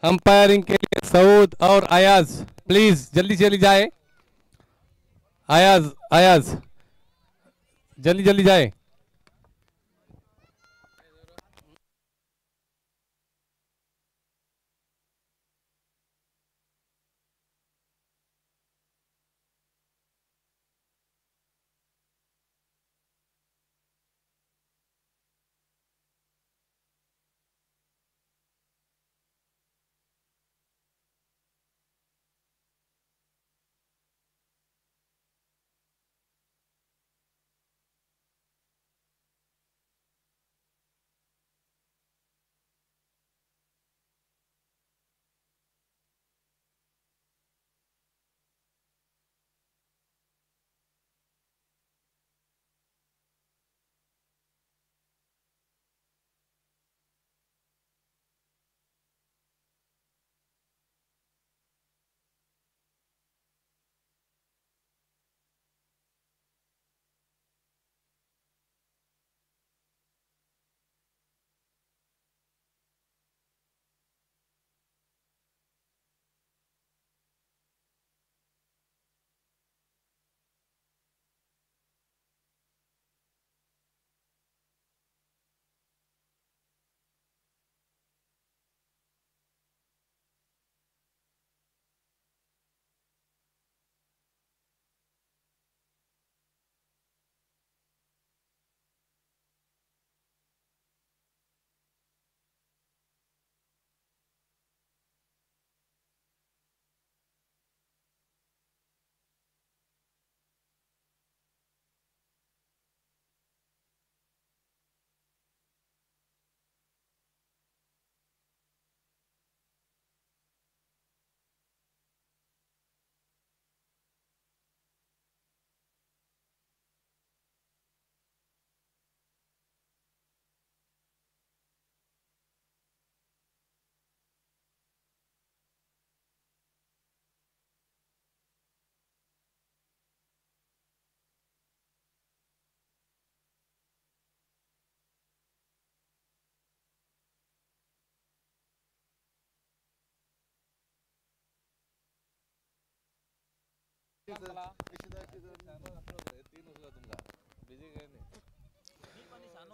Umpiring के लिए सऊद और अयाज, प्लीज जल्दी जल्दी जाए। अयाज अयाज जल्दी जल्दी जाए।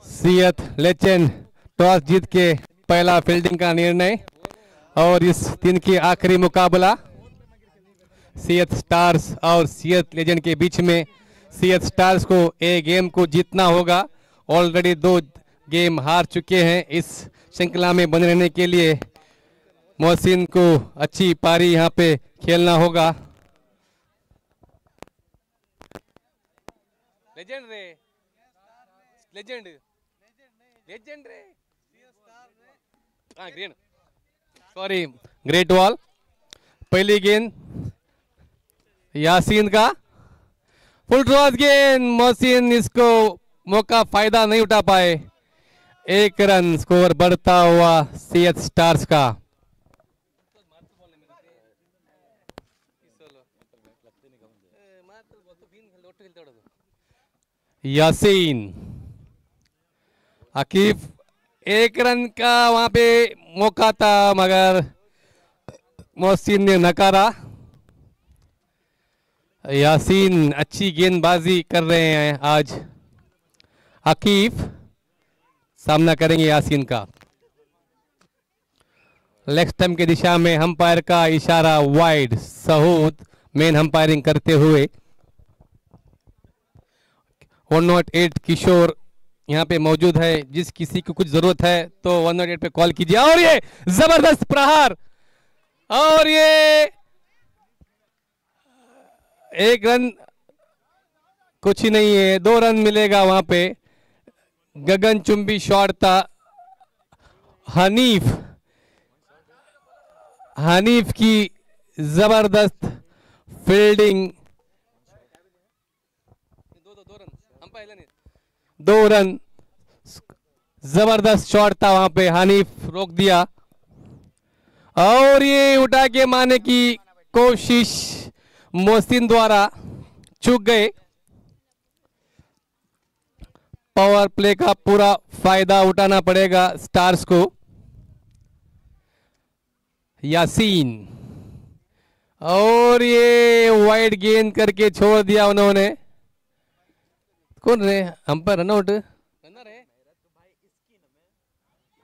सियत लेजेंड टॉस जीत के पहला फील्डिंग का निर्णय। और इस दिन की आखिरी मुकाबला सियत स्टार्स और सियत लेजेंड के बीच में। सियत स्टार्स को एक गेम को जीतना होगा, ऑलरेडी 2 गेम हार चुके हैं। इस श्रृंखला में बने रहने के लिए मोहसिन को अच्छी पारी यहां पे खेलना होगा। लेजेंड रे, लेजेंड लेजेंड रे, हाँ ग्रीन, सॉरी ग्रेट वॉल। पहली गेंद यासीन का फुल टॉस गेंद, मोहसिन इसको मौका फायदा नहीं उठा पाए। 1 रन स्कोर बढ़ता हुआ सियत स्टार्स का। यासीन अकीफ 1 रन का वहां पे मौका था मगर मोहसिन ने नकारा। यासीन अच्छी गेंदबाजी कर रहे हैं आज। अकीफ सामना करेंगे यासीन का। लेग स्टंप की दिशा में अंपायर का इशारा वाइड। सऊद मेन अंपायरिंग करते हुए। 108 किशोर यहाँ पे मौजूद है, जिस किसी को कुछ जरूरत है तो 108 पे कॉल कीजिए। और ये जबरदस्त प्रहार, और ये 1 रन कुछ ही नहीं है, 2 रन मिलेगा वहां पे। गगनचुंबी शॉट था। हनीफ की जबरदस्त फील्डिंग। 2 रन जबरदस्त शॉट था वहां पे, हनीफ रोक दिया। और ये उठा के मारने की कोशिश मोहसिन द्वारा चूक गए। पावर प्ले का पूरा फायदा उठाना पड़ेगा स्टार्स को। यासीन, और ये वाइड गेंद करके छोड़ दिया उन्होंने। कौन रहे अंपायर? रनआउट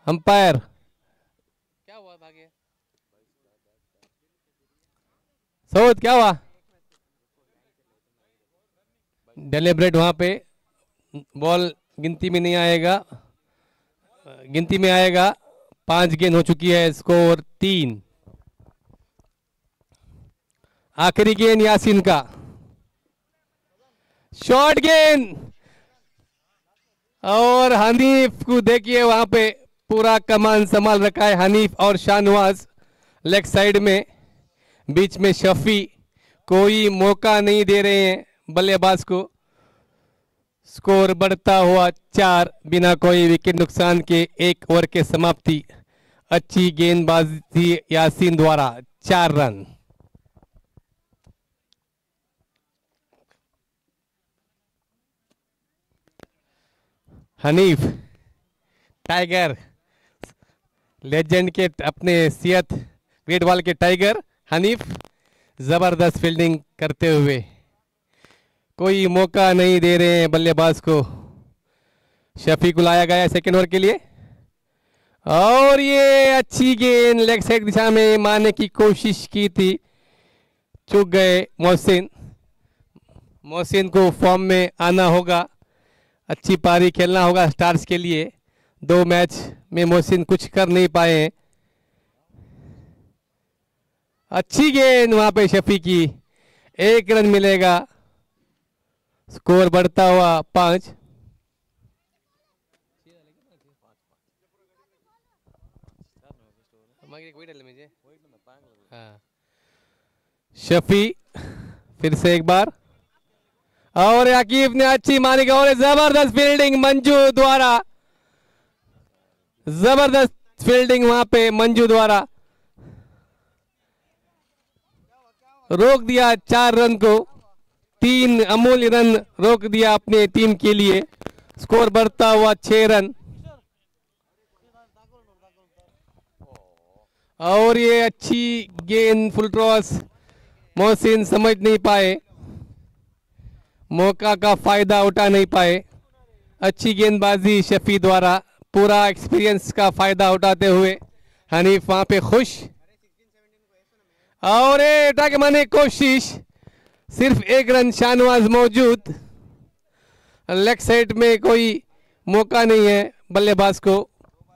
अंपायर क्या हुआ? भागे सऊद, क्या हुआ? डेलिब्रेट वहां पे बॉल गिनती में नहीं आएगा, गिनती में आएगा। 5 गेंद हो चुकी है, स्कोर 3। आखिरी गेंद यासीन का, शॉर्ट गेंद, और हनीफ को देखिए वहां पे पूरा कमान संभाल रखा है हनीफ और शाहनवाज लेग साइड में, बीच में शफी, कोई मौका नहीं दे रहे हैं बल्लेबाज को। स्कोर बढ़ता हुआ 4 बिना कोई विकेट नुकसान के। 1 ओवर के समाप्ति। अच्छी गेंदबाजी यासीन द्वारा 4 रन। हनीफ टाइगर, लेजेंड के अपने सियत ग्रेट वॉल के टाइगर हनीफ, जबरदस्त फील्डिंग करते हुए, कोई मौका नहीं दे रहे हैं बल्लेबाज को। शफी को लाया गया सेकेंड ओवर के लिए, और ये अच्छी गेंद लेग साइड दिशा में मारने की कोशिश की थी, चूक गए मोहसिन। मोहसिन को फॉर्म में आना होगा, अच्छी पारी खेलना होगा स्टार्स के लिए। 2 मैच में मोहसिन कुछ कर नहीं पाए हैं। अच्छी गेंद वहां पे शफी की, 1 रन मिलेगा। स्कोर बढ़ता हुआ 5। शफी फिर से एक बार, और अकीब ने अच्छी मारी, और जबरदस्त फील्डिंग मंजू द्वारा, जबरदस्त फील्डिंग वहां पे मंजू द्वारा रोक दिया 4 रन को। 3 अमूल्य रन रोक दिया अपने टीम के लिए। स्कोर बढ़ता हुआ 6 रन। और ये अच्छी गेंद फुल टॉस, मोहसिन समझ नहीं पाए, मौका का फायदा उठा नहीं पाए। अच्छी गेंदबाजी शफी द्वारा, पूरा एक्सपीरियंस का फायदा उठाते हुए हनीफ वहां पे खुश, और ये उठा के मारने की कोशिश, सिर्फ 1 रन। शाहनवाज मौजूद, लेग साइड में कोई मौका नहीं है बल्लेबाज को।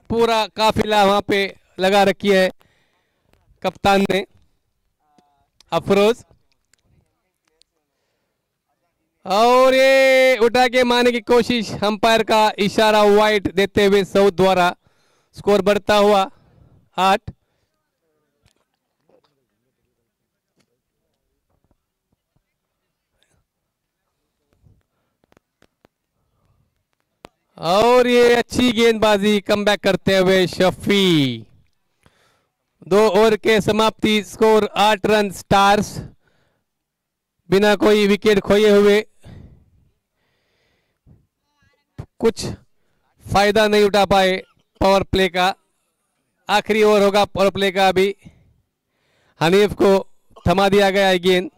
पूरा काफिला वहां पे लगा रखी है कप्तान ने अफरोज, और ये उठा के मारने की कोशिश, अंपायर का इशारा वाइड देते हुए सऊद द्वारा। स्कोर बढ़ता हुआ 8। और ये अच्छी गेंदबाजी कमबैक करते हुए शफी। 2 ओवर के समाप्ति। स्कोर 8 रन स्टार्स, बिना कोई विकेट खोए हुए। कुछ फायदा नहीं उठा पाए पावर प्ले का। आखिरी ओवर होगा पावर प्ले का। अभी हनीफ को थमा दिया गया है गेंद।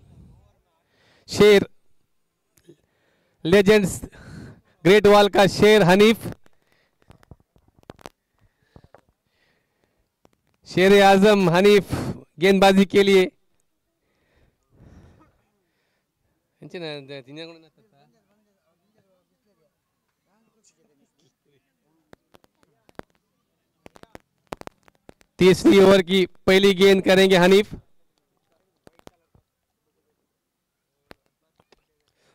शेर, लेजेंड्स ग्रेट वॉल का शेर हनीफ, शेर आजम हनीफ गेंदबाजी के लिए। तीसरी ओवर की पहली गेंद करेंगे हनीफ।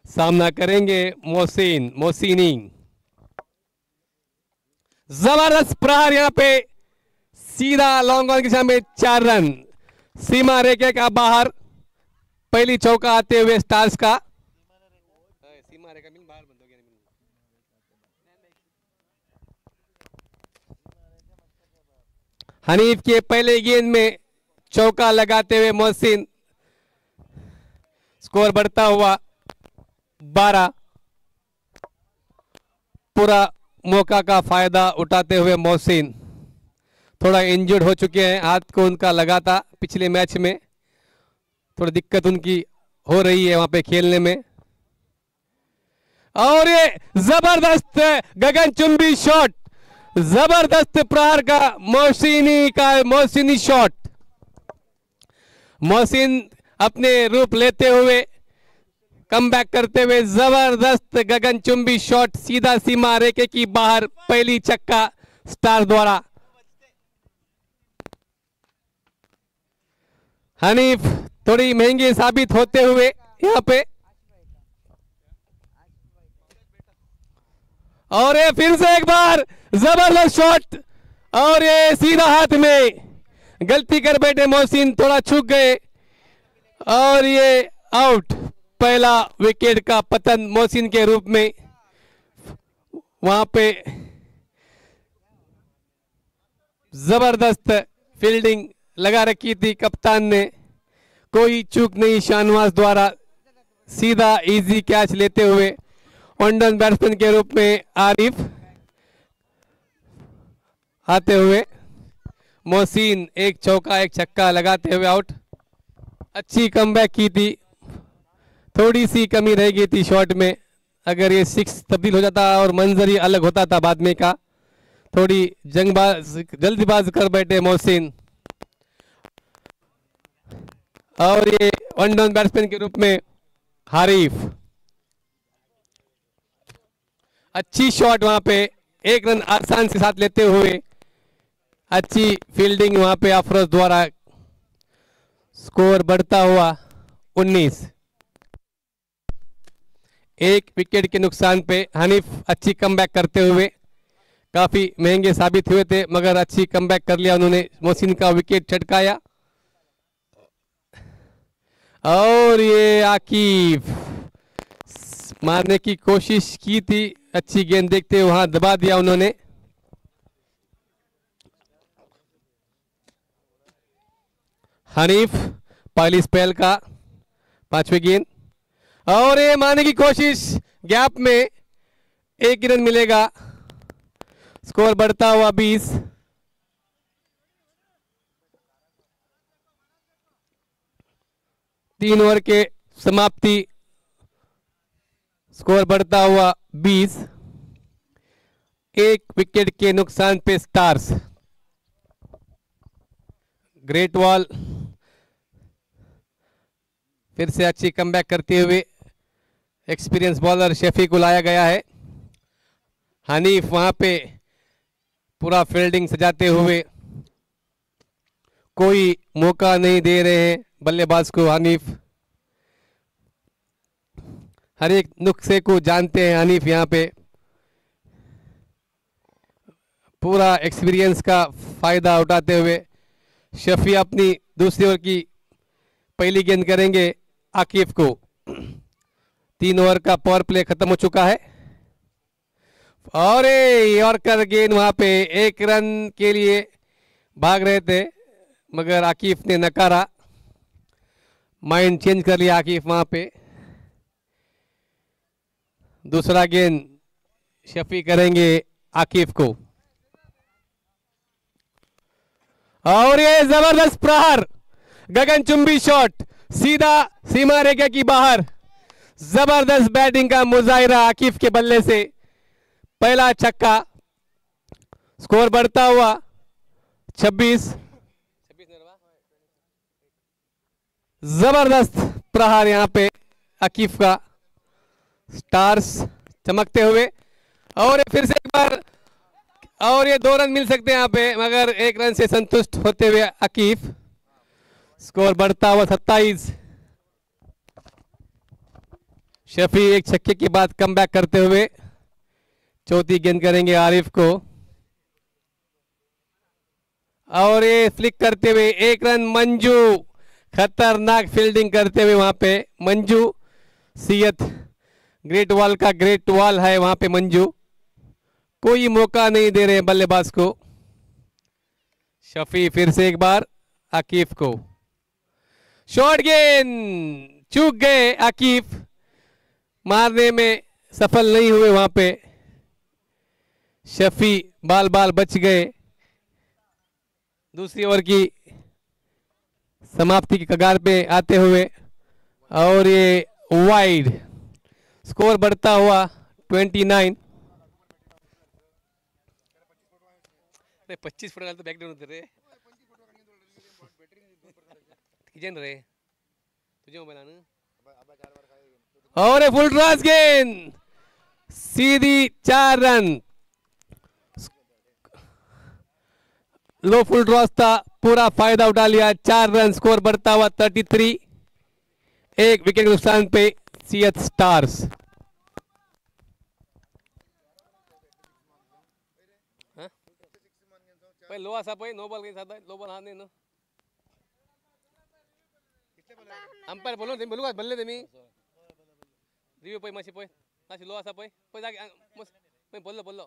सामना करेंगे मोहसिनी। जबरदस्त प्रहार यहां पे, सीधा लॉन्ग ऑन की दिशा में 4 रन। सीमा रेखे का बाहर, पहली चौका आते हुए स्टार्स का। सीमा रेखा में बाहर बंद हो गया। हनीफ के पहले गेंद में चौका लगाते हुए मोहसिन। स्कोर बढ़ता हुआ 12। पूरा मौका का फायदा उठाते हुए मोहसिन। थोड़ा इंजर्ड हो चुके हैं, हाथ को उनका लगा था पिछले मैच में, थोड़ी दिक्कत उनकी हो रही है वहां पे खेलने में। और ये जबरदस्त गगनचुंबी शॉट, जबरदस्त प्रहार का मोहसिनी शॉट। मोहसिन अपने रूप लेते हुए, कमबैक करते हुए, जबरदस्त गगनचुंबी शॉट सीधा सीमा रेखे की बाहर, पहली छक्का स्टार द्वारा। हनीफ थोड़ी महंगी साबित होते हुए यहां पे, और ये फिर से एक बार जबरदस्त शॉट, और ये सीधा हाथ में, गलती कर बैठे मोहसिन, थोड़ा छूक गए और ये आउट। पहला विकेट का पतन मोहसिन के रूप में। वहां पे जबरदस्त फील्डिंग लगा रखी थी कप्तान ने, कोई चूक नहीं शाहनवाज द्वारा, सीधा इजी कैच लेते हुए वनडन बैट्समैन के रूप में आरिफ आते हुए, मोहसिन एक चौका एक छक्का लगाते हुए आउट। अच्छी कमबैक की थी, थोड़ी सी कमी रह गई थी शॉट में, अगर ये 6 तब्दील हो जाता और मंजर ही अलग होता था बाद में का। थोड़ी जल्दबाज कर बैठे मोहसिन, और ये वन डाउन बैट्समैन के रूप में हारिफ। अच्छी शॉट वहां पे, एक रन आसान से साथ लेते हुए, अच्छी फील्डिंग वहां पे अफरोज द्वारा। स्कोर बढ़ता हुआ 19। एक विकेट के नुकसान पे हनीफ अच्छी कमबैक करते हुए, काफी महंगे साबित हुए थे मगर अच्छी कमबैक कर लिया उन्होंने, मोहसिन का विकेट छटकाया। और ये आकिब मारने की कोशिश की थी, अच्छी गेंद देखते हुए वहां दबा दिया उन्होंने। हनीफ पहली स्पेल का 5वीं गेंद, और ये मारने की कोशिश, गैप में 1 रन मिलेगा। स्कोर बढ़ता हुआ 20। तीन ओवर के समाप्ति, स्कोर बढ़ता हुआ 20। एक विकेट के नुकसान पे स्टार्स। ग्रेट वॉल फिर से अच्छी कमबैक करते हुए एक्सपीरियंस बॉलर शेफी को लाया गया है। हनीफ वहां पे पूरा फील्डिंग सजाते हुए, कोई मौका नहीं दे रहे हैं बल्लेबाज को। हनीफ हर एक नुस्खे को जानते हैं हनीफ, यहाँ पे पूरा एक्सपीरियंस का फायदा उठाते हुए शफी अपनी दूसरी ओवर की पहली गेंद करेंगे आकिफ को। 3 ओवर का पावर प्ले खत्म हो चुका है, और यॉर्कर गेंद वहां पे 1 रन के लिए भाग रहे थे मगर आकिफ ने नकारा, माइंड चेंज कर लिया आकिफ वहां पे। दूसरा गेंद शफी करेंगे आकिफ को, और ये जबरदस्त प्रहार, गगनचुंबी शॉट सीधा सीमा रेखा की बाहर। जबरदस्त बैटिंग का मुजाहिरा आकिफ के बल्ले से, पहला छक्का। स्कोर बढ़ता हुआ 26। जबरदस्त प्रहार यहां पे आकिफ का, स्टार्स चमकते हुए, और फिर से एक बार, और ये 2 रन मिल सकते हैं यहाँ पे मगर 1 रन से संतुष्ट होते हुए आकिफ। स्कोर बढ़ता हुआ 27। शफी एक छक्के के बाद कमबैक करते हुए चौथी गेंद करेंगे आरिफ को, और ये फ्लिक करते हुए 1 रन। मंजू खतरनाक फील्डिंग करते हुए वहां पे मंजू, सीयत ग्रेट वॉल का ग्रेट वॉल है वहां पे मंजू, कोई मौका नहीं दे रहे बल्लेबाज को। शफी फिर से एक बार आकिफ को, शॉर्ट गेंद, चूक गए आकिफ, मारने में सफल नहीं हुए वहां पे। शफी बाल बाल बच गए। दूसरी ओवर की समाप्ति की कगार पे आते हुए, और ये वाइड, स्कोर बढ़ता हुआ 29। 25 फुट तो बैकडाउन होते रे रे तुझे मोबाइल और फुल क्रॉस गेंद, सीधी 4 रन। लो फुल क्रॉस था, पूरा फायदा उठा लिया, 4 रन, स्कोर बढ़ता हुआ 33। एक विकेट नुकसान पे सीएथ स्टार्स। लो असा नो बॉल काही साधा लो बॉल हा नाही ना अंपायर बोलो तुम्ही बोलू का बोलले तुम्ही रिव्यू पै माशी पै नाशी लो असा पै जागे पै बोललो पले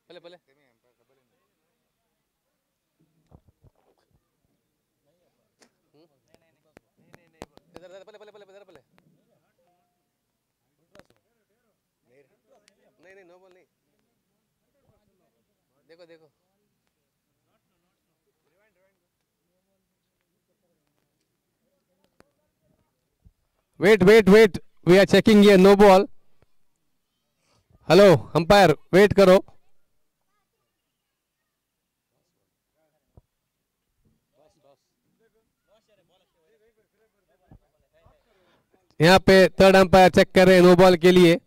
पले पले नहीं नो बॉल नहीं देखो वेट वी आर चेकिंग ये no ball. Hello umpire wait करो। यहाँ पे थर्ड अंपायर चेक कर रहे हैं नो बॉल के लिए।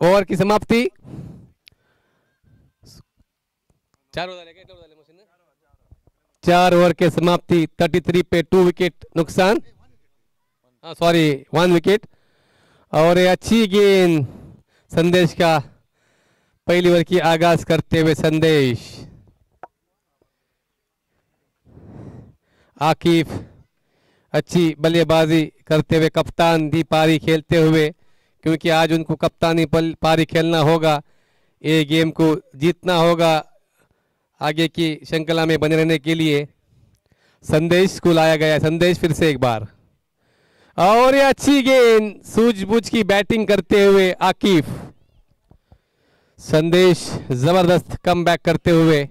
ओवर की समाप्ति 4 ओवर के समाप्ति 33 पे 2 विकेट नुकसान, सॉरी 1 विकेट। और अच्छी गेंद संदेश का, पहली ओवर की आगाज करते हुए संदेश, आकिफ अच्छी बल्लेबाजी करते हुए, कप्तान दी पारी खेलते हुए, क्योंकि आज उनको कप्तानी पारी खेलना होगा, ये गेम को जीतना होगा आगे की श्रृंखला में बने रहने के लिए। संदेश को लाया गया, संदेश फिर से एक बार, और ये अच्छी गेंद सूझबूझ की बैटिंग करते हुए आकिफ। संदेश जबरदस्त कमबैक करते हुए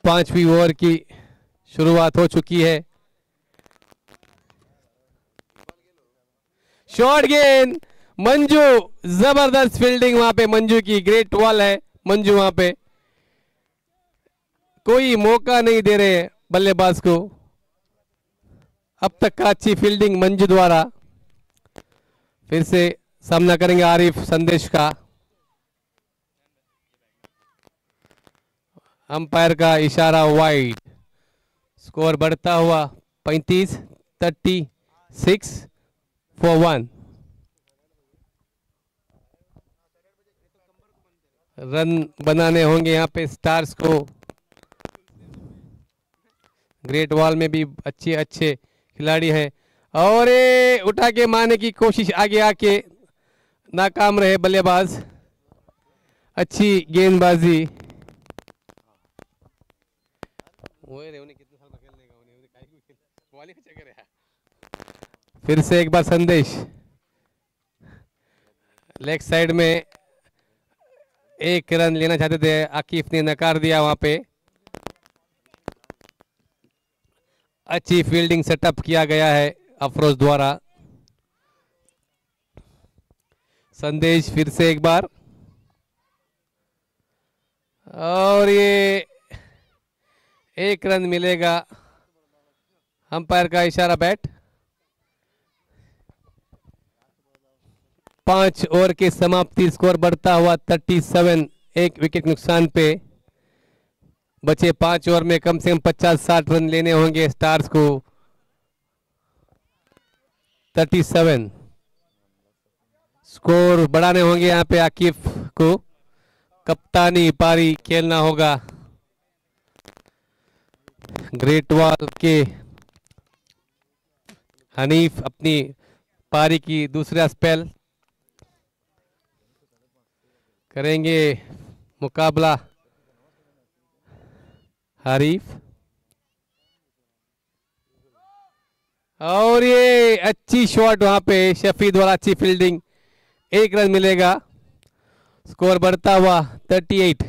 5वीं ओवर की शुरुआत हो चुकी है। शॉर्ट गेंद, मंजू, जबरदस्त फील्डिंग वहां पे मंजू की, ग्रेट वॉल है मंजू, वहां पे कोई मौका नहीं दे रहे बल्लेबाज को। अब तक का अच्छी फील्डिंग मंजू द्वारा। फिर से सामना करेंगे आरिफ संदेश का। अंपायर का इशारा वाइड, स्कोर बढ़ता हुआ 35-36 for 1। रन बनाने होंगे यहाँ पे स्टार्स को। ग्रेट वॉल में भी अच्छे खिलाड़ी हैं, और ये उठा के मारने की कोशिश, आगे आके नाकाम रहे बल्लेबाज। अच्छी गेंदबाजी। फिर से एक बार संदेश, लेग साइड में 1 रन लेना चाहते थे, आकिफ ने नकार दिया वहां पे। अच्छी फील्डिंग सेटअप किया गया है अफरोज द्वारा। संदेश फिर से एक बार, और ये 1 रन मिलेगा, अंपायर का इशारा बैट। 5 ओवर के समाप्ति, स्कोर बढ़ता हुआ 37, 1 विकेट नुकसान पे। बचे 5 ओवर में कम से कम 50-60 रन लेने होंगे स्टार्स को। 37 स्कोर बढ़ाने होंगे यहाँ पे आकिफ को, कप्तानी पारी खेलना होगा। ग्रेट वॉल के हनीफ अपनी पारी की दूसरा स्पेल करेंगे, मुकाबला हरीफ। और ये अच्छी शॉट वहां पे शफी द्वारा, अच्छी फील्डिंग, 1 रन मिलेगा। स्कोर बढ़ता हुआ 38।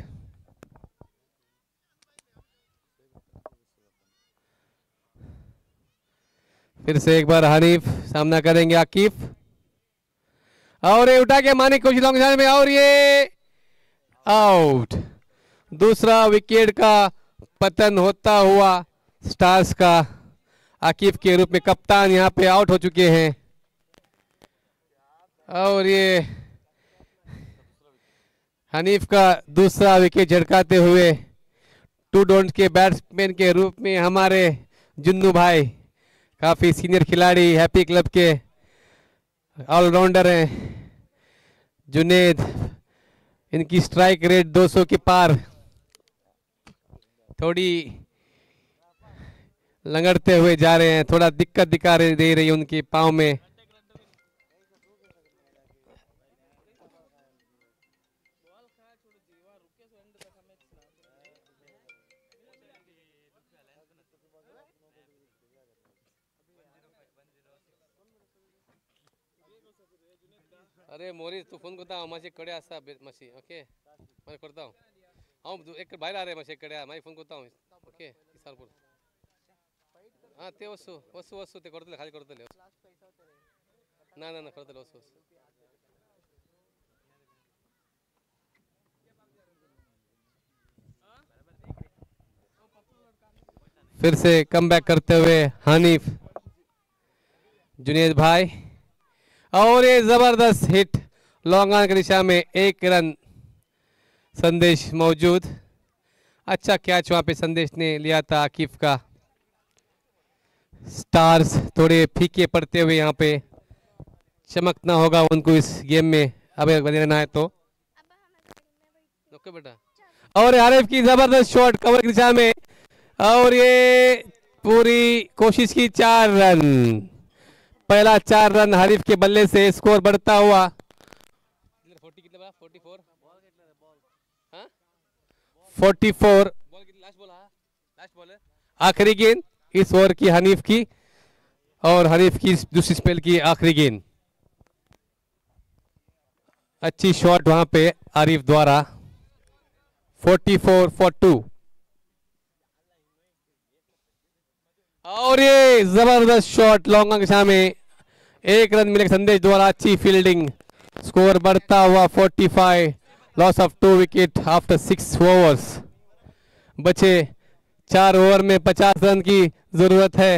फिर से एक बार हनीफ सामना करेंगे आकिफ, और ये उठा के मारने की कोशिश लॉन्ग में, और ये आउट। दूसरा विकेट का पतन होता हुआ स्टार्स का। आकिफ के रूप में कप्तान यहां पे आउट हो चुके हैं, और ये हनीफ का दूसरा विकेट झटकाते हुए टू डॉट के बैट्समैन के रूप में हमारे जुन्नू भाई, काफी सीनियर खिलाड़ी, हैप्पी क्लब के ऑलराउंडर हैं जुनेद। इनकी स्ट्राइक रेट 200 के पार, थोड़ी लंगड़ते हुए जा रहे हैं, थोड़ा दिक्कत दे रही है उनके पाँव में। अरे मोरी तू फोन करता माझे कडे असा माशी, ओके मैं करता हूँ। हाँ एक बाहर आ रहे माशी कडे, मैं फोन करता हूँ, ओके इसारपुर। हाँ ते वस्तू वस्तू वस्तू ते करतले, खाली करतले ना ना ना करतले वस्तू। फिर से कम बैक करते हुए हनीफ, जुनेद भाई, और ये जबरदस्त हिट लॉन्ग ऑन की दिशा में, 1 रन संदेश मौजूद। अच्छा कैच वहां पे संदेश ने लिया था आकिफ का। स्टार्स थोड़े फीके पड़ते हुए यहाँ पे, चमकना होगा उनको इस गेम में अब बने रहना है तो। ओके बेटा, और आरिफ की जबरदस्त शॉट कवर की दिशा में, और ये पूरी कोशिश की 4 रन, पहला 4 रन हरीफ के बल्ले से, स्कोर बढ़ता हुआ 44। आखिरी गेंद इस ओवर की हनीफ की, और हनीफ की दूसरी स्पेल की आखिरी गेंद। अच्छी शॉट वहां पे आरिफ द्वारा, 44 for 2। और ये जबरदस्त शॉट लॉन्ग दिशा में, 1 रन मिले संदेश द्वारा, अच्छी फील्डिंग, स्कोर बढ़ता हुआ 45। Loss of 2 wicket after 6 overs. बचे 4 ओवर में 50 रन की जरूरत है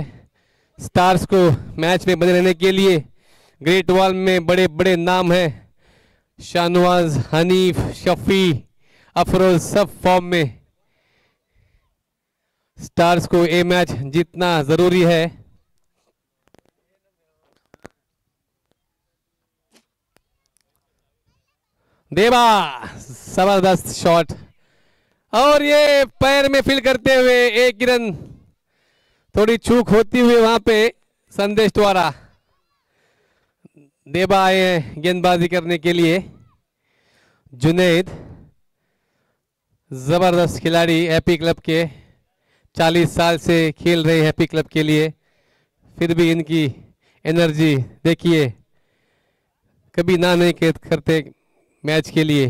स्टार्स को मैच में बने रहने के लिए। ग्रेट वॉल में बड़े बड़े नाम हैं, शाहनवाज, हनीफ, शफी, अफरोज, सब फॉर्म में। स्टार्स को ये मैच जीतना जरूरी है। देवा जबरदस्त शॉट, और ये पैर में फील करते हुए 1 रन, थोड़ी चूक होती हुई वहां पे संदेश द्वारा। देवा आए हैं गेंदबाजी करने के लिए। जुनेद जबरदस्त खिलाड़ी, हैप्पी क्लब के 40 साल से खेल रहे हैप्पी क्लब के लिए, फिर भी इनकी एनर्जी देखिए, कभी ना नहीं करते मैच के लिए।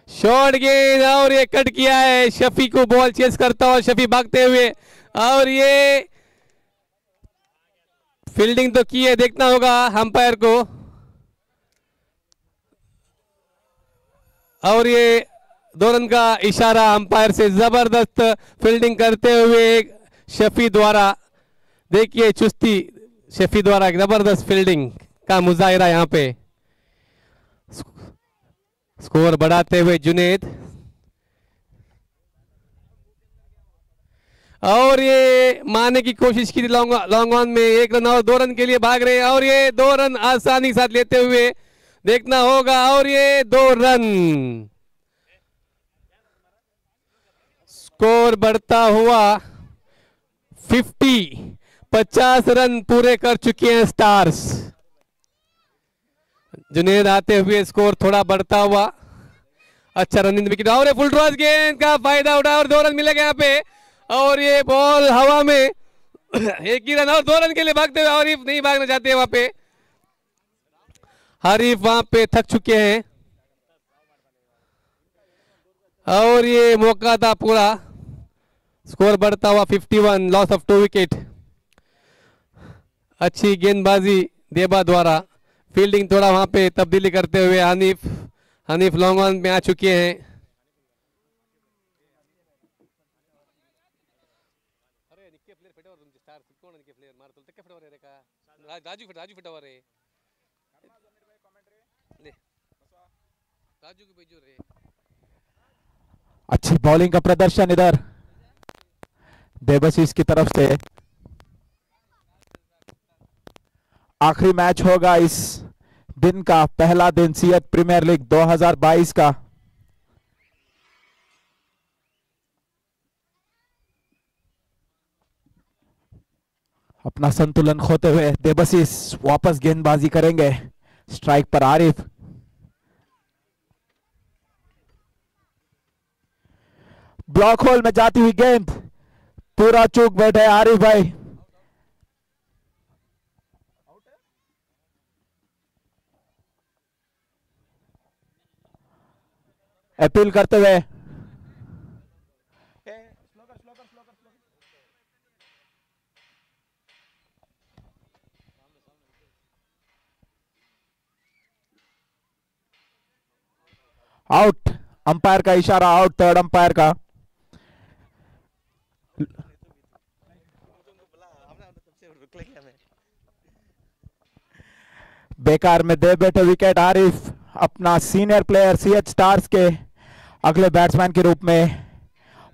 शॉर्ट गेंद, और ये कट किया है, शफी को बॉल चेस करता हुआ शफी भागते हुए, और ये फील्डिंग तो की है, देखना होगा अंपायर को। और ये 2 रन का इशारा अंपायर से, जबरदस्त फील्डिंग करते हुए शफी द्वारा, देखिए चुस्ती शफी द्वारा, जबरदस्त फील्डिंग का मुजाहिरा यहाँ पे। स्कोर बढ़ाते हुए जुनेद, और ये मारने की कोशिश की लॉन्ग ऑन में, 1 रन और 2 रन के लिए भाग रहे हैं, और ये 2 रन आसानी के साथ लेते हुए देखना होगा, और ये 2 रन। स्कोर बढ़ता हुआ 50 रन पूरे कर चुके हैं स्टार्स। जुनेद आते हुए स्कोर थोड़ा बढ़ता हुआ, अच्छा रनिंग विकेट, और फुल टॉस गेंद का फायदा उठा और 2 रन मिलेगा यहाँ पे, और ये बॉल हवा में एक ही रन और 2 रन के लिए भागते हुए, हरीफ नहीं भागना चाहते वहां पे, हरीफ वहां पे थक चुके हैं और ये मौका था पूरा। स्कोर बढ़ता हुआ 51, लॉस ऑफ 2 विकेट। अच्छी गेंदबाजी देबा द्वारा, फील्डिंग थोड़ा वहां पे तब्दीली करते हुए हनीफ, हनीफ लॉन्ग ऑन में आ चुके हैं। राजू फिटावर है, राजू की भेजो रे। अच्छी बॉलिंग का प्रदर्शन इधर देबशीष की तरफ से। आखिरी मैच होगा इस दिन का, पहला दिन सियत प्रीमियर लीग 2022 का। अपना संतुलन खोते हुए देबशीष वापस गेंदबाजी करेंगे। स्ट्राइक पर आरिफ, ब्लॉक होल में जाती हुई गेंद, पूरा चूक बैठे आरिफ भाई। अपील करते हुए आउट, अंपायर का इशारा आउट, थर्ड अंपायर का। बेकार में दे बैठे विकेट आरिफ, अपना सीनियर प्लेयर सीएच स्टार्स के अगले बैट्समैन के रूप में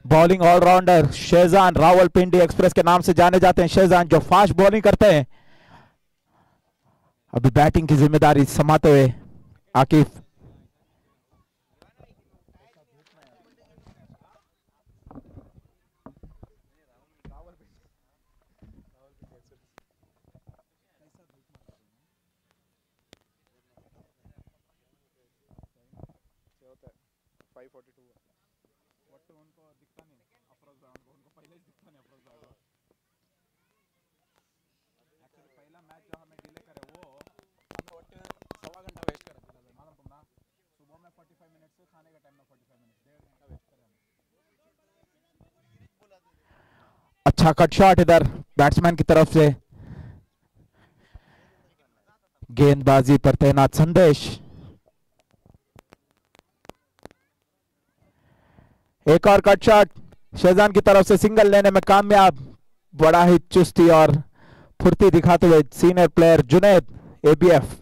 bowling allrounder Shezan, Rawalpindi express के नाम से जाने जाते हैं शेजान, जो फास्ट बॉलिंग करते हैं। अभी बैटिंग की जिम्मेदारी संभालते हुए आकिफ। अच्छा कट शॉट इधर बैट्समैन की तरफ से, गेंदबाजी पर तैनात संदेश। एक और कट शॉट शेजान की तरफ से, सिंगल लेने में कामयाब। बड़ा ही चुस्ती और फुर्ती दिखाते हुए सीनियर प्लेयर जुनैद एबीएफ।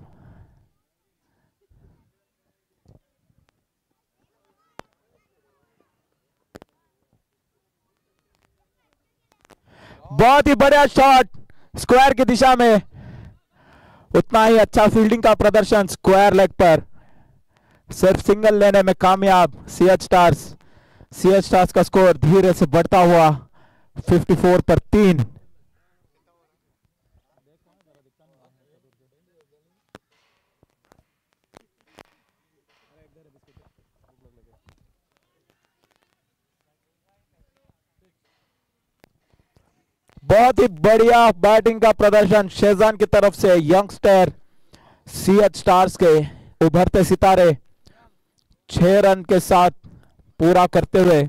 बहुत ही बढ़िया शॉट स्क्वायर की दिशा में, उतना ही अच्छा फील्डिंग का प्रदर्शन स्क्वायर लेग पर, सिर्फ सिंगल लेने में कामयाब सीएच स्टार्स। सीएच स्टार्स का स्कोर धीरे से बढ़ता हुआ 54 पर 3। बहुत ही बढ़िया बैटिंग का प्रदर्शन शेजान की तरफ से, यंगस्टर सीएच स्टार्स के उभरते सितारे 6 रन के साथ पूरा करते हुए।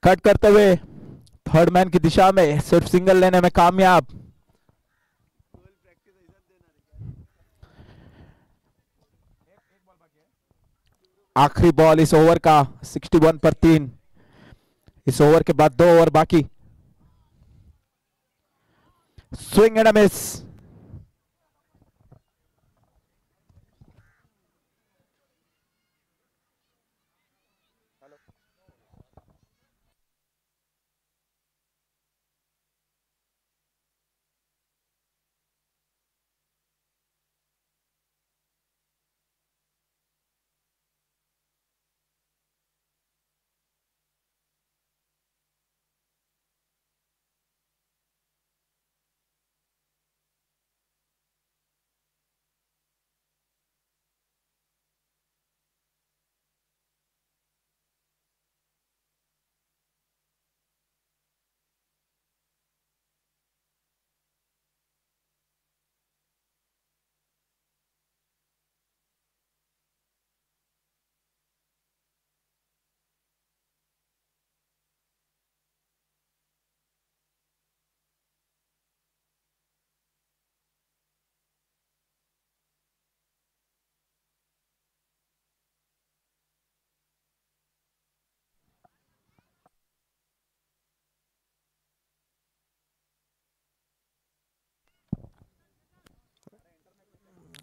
कट करते हुए थर्ड मैन की दिशा में, सिर्फ सिंगल लेने में कामयाब। आखिरी बॉल इस ओवर का 61 पर 3। इस ओवर के बाद 2 ओवर बाकी। Swing and miss.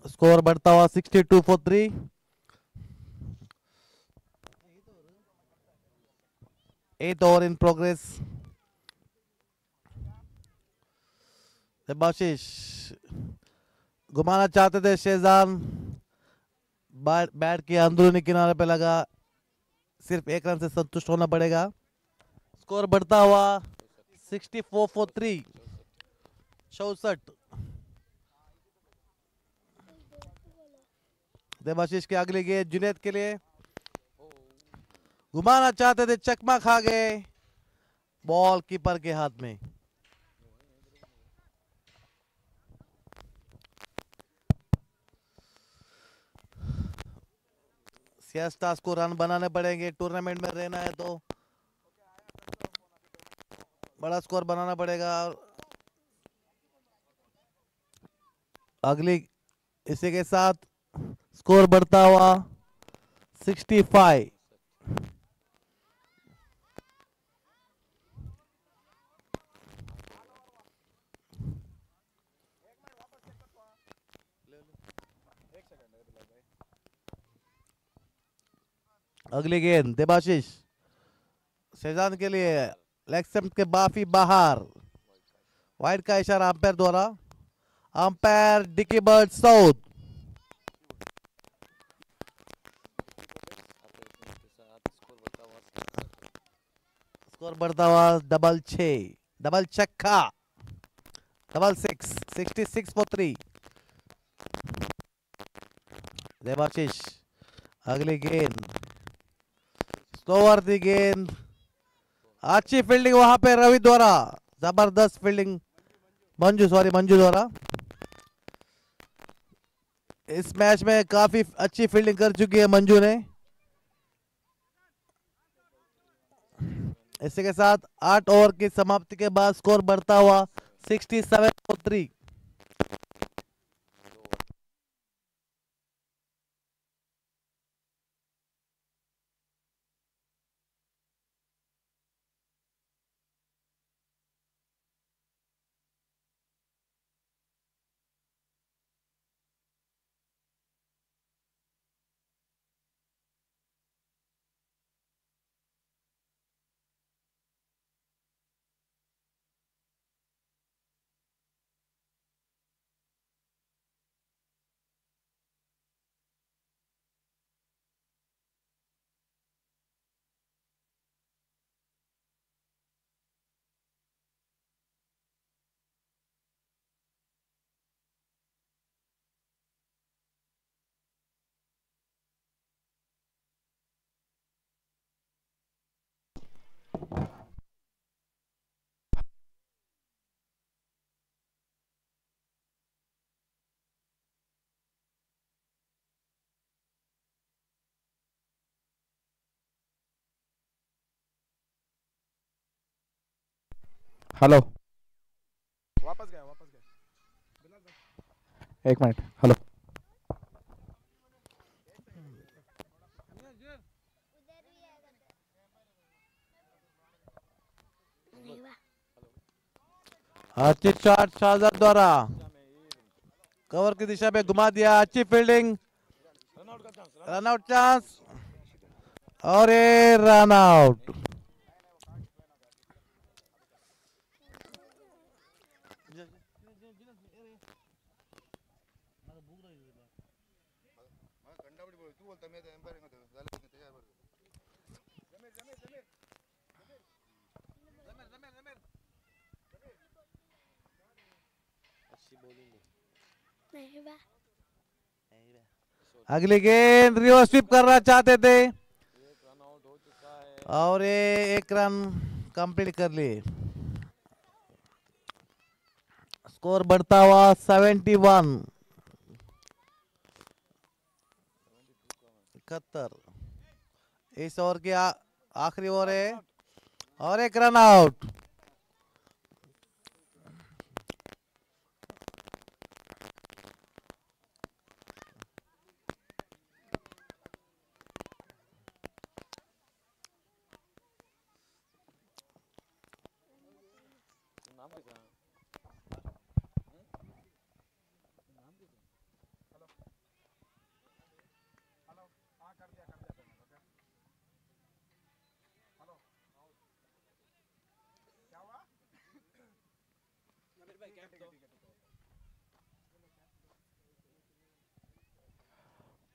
स्कोर बढ़ता हुआ 62 for 3. Eighth over in progress. Debashish घुमाना चाहते थे शेजान, बैट के अंदरूनी किनारे पे लगा, सिर्फ एक रन से संतुष्ट होना पड़ेगा. स्कोर बढ़ता हुआ 64 for 3. 64. देबाशीष की अगली गेंद जुनैद के लिए, घुमाना चाहते थे, चकमा खा गए, बॉल कीपर के हाथ में. सीएस स्टार्स को रन बनाने पड़ेंगे, टूर्नामेंट में रहना है तो बड़ा स्कोर बनाना पड़ेगा. अगली इसी के साथ स्कोर बढ़ता हुआ 65. अगली गेंद देबाशीष शेजान के लिए, लेग स्टंप के बाफी बाहर, वाइड का इशारा अंपायर द्वारा. Umpire Dickie Bird south. Score बढ़ता हुआ डबल 6, डबल छक्का, डबल 6, 66 for 3. देबाशीष अगली गेंद, स्लोअर दी गेंद, अच्छी फील्डिंग वहां पे रवि द्वारा, जबरदस्त फील्डिंग, मंजू द्वारा. इस मैच में काफी अच्छी फील्डिंग कर चुकी है मंजू ने. इसी के साथ 8 ओवर की समाप्ति के बाद स्कोर बढ़ता हुआ 67 for 3. हेलो, एक मिनट. हेलो, अच्छी शॉट शाहजाद द्वारा, कवर की दिशा में घुमा दिया, अच्छी फील्डिंग, रन आउट चांस और ये रन आउट. अगली गेंद रिवर्स स्वीप करना चाहते थे और ये एक रन कंप्लीट कर लिए. स्कोर बढ़ता हुआ 71. 71. इस ओवर की आखिरी ओवर है और एक रन आउट.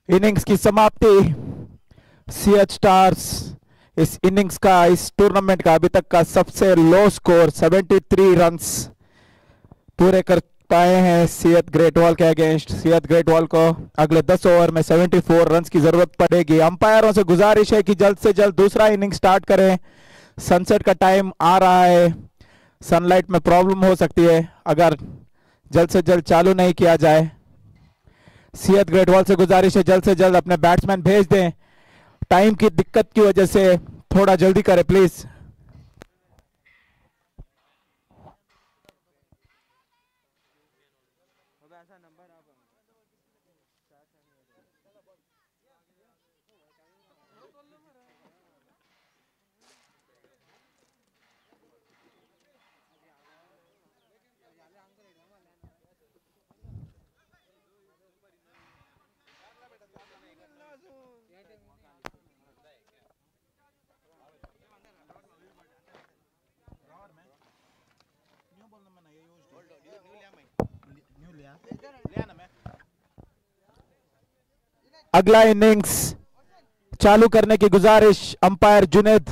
इनिंग्स की समाप्ति। सीएच स्टार्स इस इनिंग्स का, इस टूर्नामेंट का अभी तक का सबसे लो स्कोर 73 रन्स पूरे कर पाए हैं सीएच ग्रेट वॉल के अगेंस्ट। सीएच ग्रेट वॉल को अगले 10 ओवर में 74 रन्स की जरूरत पड़ेगी। अंपायरों से गुजारिश है कि जल्द से जल्द दूसरा इनिंग स्टार्ट करें। सनसेट का टाइम आ रहा है, सनलाइट में प्रॉब्लम हो सकती है अगर जल्द से जल्द चालू नहीं किया जाए। सीएच ग्रेट वॉल से गुजारिश है जल्द से जल्द अपने बैट्समैन भेज दें। टाइम की दिक्कत की वजह से थोड़ा जल्दी करें प्लीज। अगला इनिंग्स चालू करने की गुजारिश अंपायर जुनेद,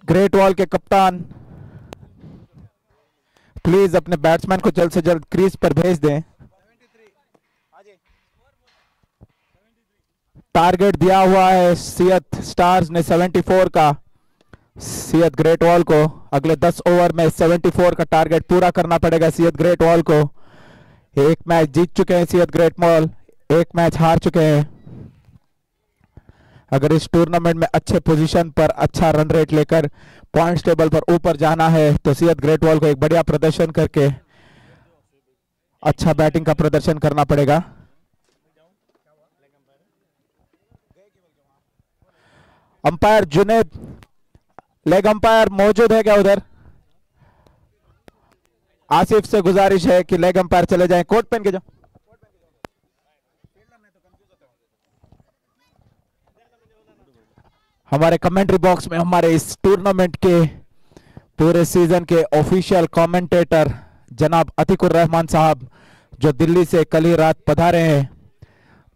ग्रेट वॉल के कप्तान, प्लीज अपने बैट्समैन को जल्द से जल्द क्रीज पर भेज दें। टारगेट दिया हुआ है सीएच स्टार्स ने 74 का। सीएच ग्रेट वॉल को अगले 10 ओवर में 74 का टारगेट पूरा करना पड़ेगा सीएच ग्रेट वॉल को। एक मैच जीत चुके हैं सीएच ग्रेट वॉल, एक मैच हार चुके हैं। अगर इस टूर्नामेंट में अच्छे पोजीशन पर अच्छा रन रेट लेकर पॉइंट्स टेबल पर ऊपर जाना है तो सीएच ग्रेट वॉल को एक बढ़िया प्रदर्शन करके अच्छा बैटिंग का प्रदर्शन करना पड़ेगा। अंपायर जुनेद, लेग अंपायर मौजूद है क्या उधर? आसिफ से गुजारिश है कि लेग अंपायर चले जाएं, कोट पहन के जाओ। हमारे कमेंट्री बॉक्स में हमारे इस टूर्नामेंट के पूरे सीजन के ऑफिशियल कमेंटेटर जनाब अतीकुर रहमान साहब जो दिल्ली से कल ही रात पधारे हैं,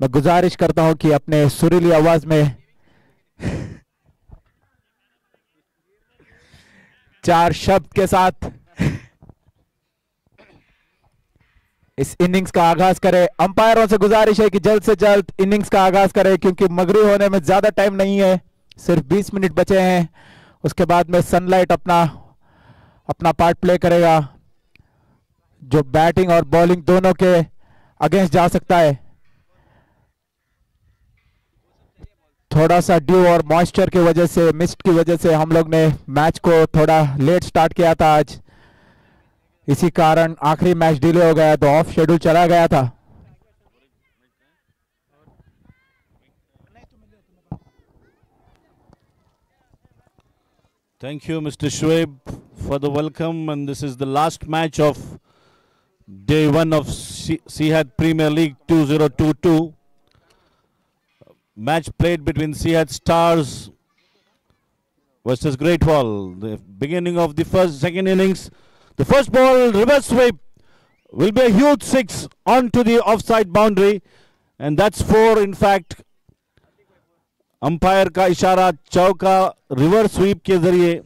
मैं गुजारिश करता हूं कि अपने सुरीली आवाज में 4 शब्द के साथ इस इनिंग्स का आगाज करें। अंपायरों से गुजारिश है कि जल्द से जल्द इनिंग्स का आगाज करें क्योंकि मगरिब होने में ज्यादा टाइम नहीं है, सिर्फ 20 मिनट बचे हैं। उसके बाद में सनलाइट अपना पार्ट प्ले करेगा जो बैटिंग और बॉलिंग दोनों के अगेंस्ट जा सकता है। थोड़ा सा ड्यू और मॉइस्चर की वजह से, मिस्ट की वजह से हम लोग ने मैच को थोड़ा लेट स्टार्ट किया था आज, इसी कारण आखिरी मैच डिले हो गया तो ऑफ शेड्यूल चला गया था। Thank you, Mr. Shoaib, for the welcome. And this is the last match of day 1 of Sihat Premier League 2022. Match played between Sihat Stars versus Great Wall. The beginning of the second innings. The first ball, reverse sweep, will be a huge 6 onto the offside boundary. And that's 4, in fact. Umpire का इशारा चौका reverse sweep के जरिए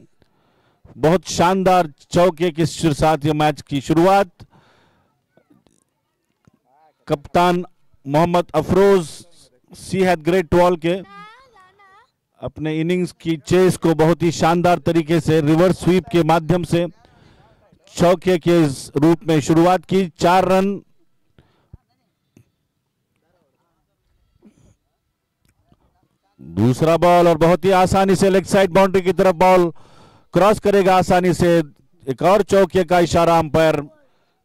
बहुत शानदार चौके के साथ ये मैच की शुरुआत। कप्तान मोहम्मद अफरोज सीहत ग्रेट वॉल के अपने इनिंग्स की चेस को बहुत ही शानदार तरीके से रिवर्स स्वीप के माध्यम से चौके के रूप में शुरुआत की। 4 रन दूसरा बॉल और बहुत ही आसानी से लेग साइड बाउंड्री की तरफ बॉल क्रॉस करेगा आसानी से। एक और चौके का इशारा अंपायर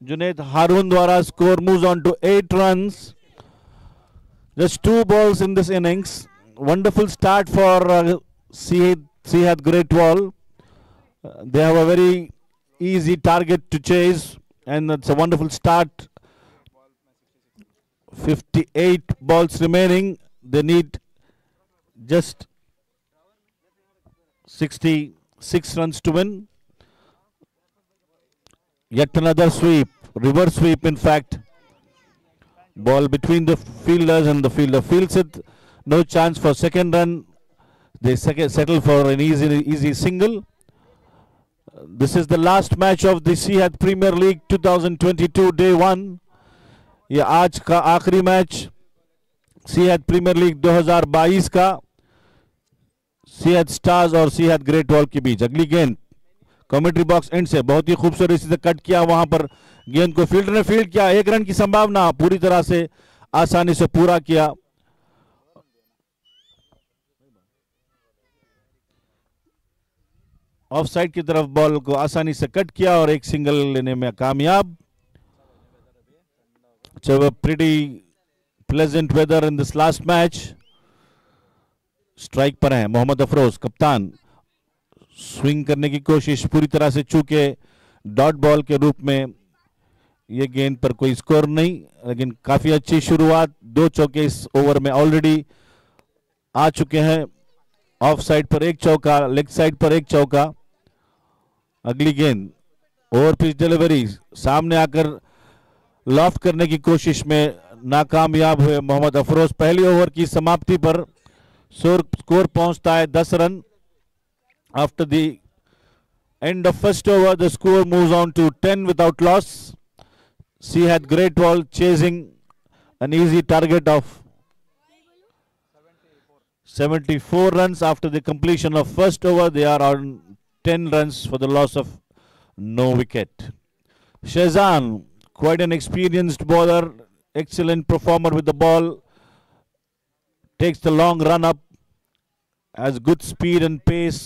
जुनेद हारून द्वारा। Score moves on to 8 runs, just 2 balls in this innings. Wonderful start for Sihat Great Wall. They have a very easy target to chase and it's a wonderful start. 58 balls remaining. They need just 66 runs to win. Yet another sweep, reverse sweep in fact. Ball between the fielders and the fielder fields it. No chance for second run. They settle for an easy single. This is the last match of the Seahat Premier League 2022 Day 1. ये आज का आखिरी match Seahat Premier League 2022 का Seahat Stars और Seahat Great Wall के बीच। अगली गेंद commentary box and से बहुत ही खूबसूरती से कट किया, वहां पर गेंद को फील्डर ने फील्ड किया, 1 रन की संभावना पूरी तरह से आसानी से पूरा किया। ऑफ साइड की तरफ बॉल को आसानी से कट किया और एक सिंगल लेने में कामयाब। So a pretty pleasant weather in this last match. Strike पर है मोहम्मद अफरोज कप्तान, स्विंग करने की कोशिश पूरी तरह से चूके डॉट बॉल के रूप में ये गेंद पर कोई स्कोर नहीं, लेकिन काफी अच्छी शुरुआत। 2 चौके इस ओवर में ऑलरेडी आ चुके हैं। ऑफ साइड पर 1 चौका, लेग साइड पर 1 चौका। अगली गेंद ओवर पिच डिलीवरी, सामने आकर लॉफ्ट करने की कोशिश में नाकामयाब हुए मोहम्मद अफरोज। पहली ओवर की समाप्ति पर स्कोर पहुंचता है 10 run. After the end of first over the score moves on to 10 without loss. Seahat Great Wall chasing an easy target of 74 runs after the completion of first over. They are on 10 runs for the loss of no wicket. Shahzan, quite an experienced bowler, excellent performer with the ball, takes the long run up, has good speed and pace,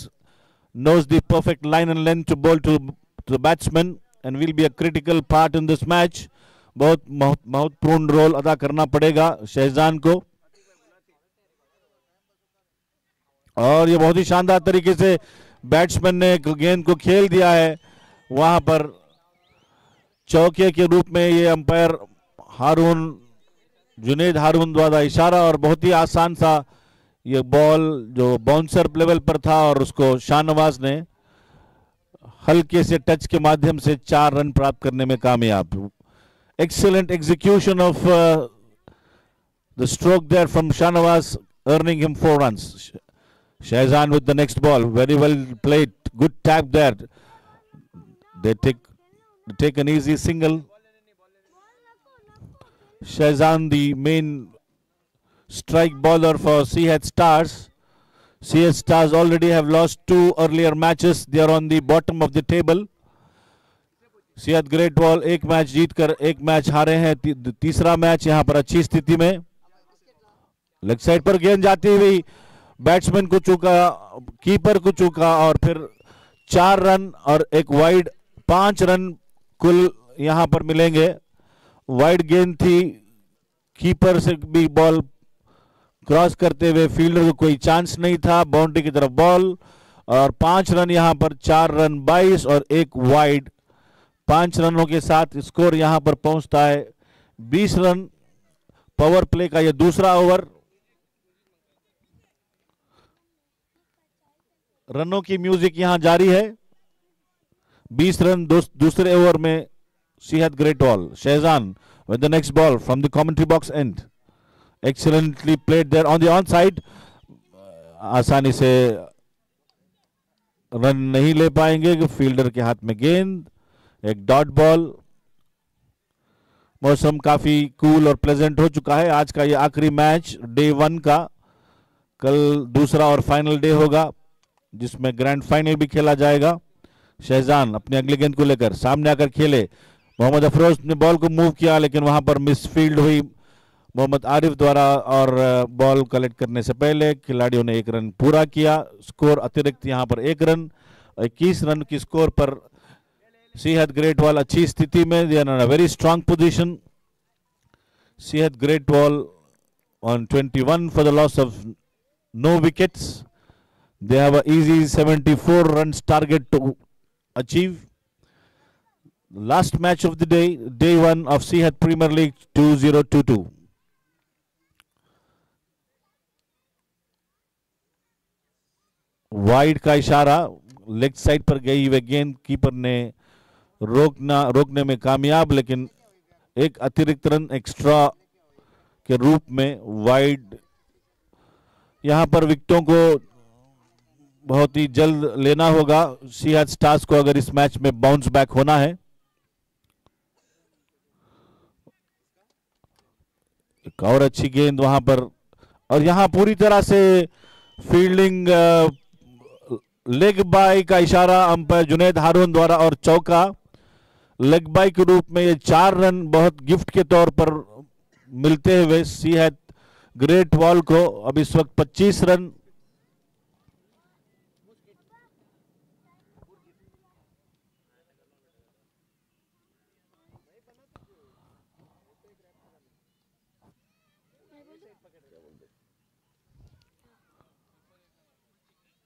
knows the perfect line and length to bowl to the batsman, and will be a critical part in this match. बहुत महत्वपूर्ण role अदा करना पड़ेगा शहजान को, और ये बहुत ही शानदार तरीके से बैट्समैन ने गेंद को खेल दिया है। वहां पर चौके के रूप में ये अंपायर जुनेद हारून द्वारा इशारा, और बहुत ही आसान सा ये बॉल जो बाउंसर लेवल पर था और उसको शाहनवाज ने हल्के से टच के माध्यम से 4 रन प्राप्त करने में कामयाब। Excellent execution of the stroke there from Shahnawaz, earning him 4 runs. Shahzan with the next ball, very well played, good tap there. They take an easy single. Shahzan, the main strike bowler for Seahat Stars. Seahat Stars already have lost 2 earlier matches. They are on the bottom of the table. Seahat Great Wall 1 match जीतकर 1 match हारे हैं। तीसरा match यहां पर अच्छी स्थिति में। Leg side पर गेंद जाती हुई बैट्समैन को चूका, कीपर को चूका, और फिर 4 रन और 1 वाइड, 5 रन कुल यहां पर मिलेंगे। वाइड गेंद थी, कीपर से भी बॉल क्रॉस करते हुए फील्डर को कोई चांस नहीं था, बाउंड्री की तरफ बॉल, और 5 रन यहां पर, 4 रन 22 और 1 वाइड। 5 रनों के साथ स्कोर यहां पर पहुंचता है 20 रन। पावर प्ले का यह दूसरा ओवर, रनों की म्यूजिक यहां जारी है। 20 रन दूसरे ओवर में Seahat Great Wall. Shahzan with the next ball from the commentary box end. Excellently played there on the onside. आसानी से रन नहीं ले पाएंगे कि फील्डर के हाथ में गेंद, एक डॉट बॉल। मौसम काफी कूल और प्लेजेंट हो चुका है। आज का ये आखिरी मैच डे 1 का, कल दूसरा और फाइनल डे होगा जिसमें ग्रैंड फाइनल भी खेला जाएगा। शहजान अपनी अगली गेंद को लेकर सामने आकर खेले। मोहम्मद अफरोज ने बॉल को मूव किया, लेकिन वहां पर मिस फील्ड हुई मोहम्मद आरिफ द्वारा, और बॉल कलेक्ट करने से पहले खिलाड़ियों ने 1 रन पूरा किया। स्कोर अतिरिक्त यहां पर 1 रन, 21 रन की स्कोर पर Seahat Great Wall अच्छी स्थिति में, they are in a very strong position. Seahat Great Wall on 21 for the loss of no wickets. They have an easy 74 runs target to achieve. Last match of the day, day 1 of Seahat Premier League 2022. Wide का इशारा, leg side पर गई हुई गेंद keeper ने रोकने में कामयाब, लेकिन एक अतिरिक्त रन एक्स्ट्रा के रूप में वाइड। यहां पर विकेटों को बहुत ही जल्द लेना होगा सीएच स्टार्स को अगर इस मैच में बाउंस बैक होना है। एक और अच्छी गेंद वहां पर, और यहां पूरी तरह से फील्डिंग लेग बाय का इशारा अंपायर जुनैद हारून द्वारा, और चौका लेग बाय के रूप में ये 4 रन बहुत गिफ्ट के तौर पर मिलते हुए सीएच ग्रेट वॉल को। अब इस वक्त 25 run.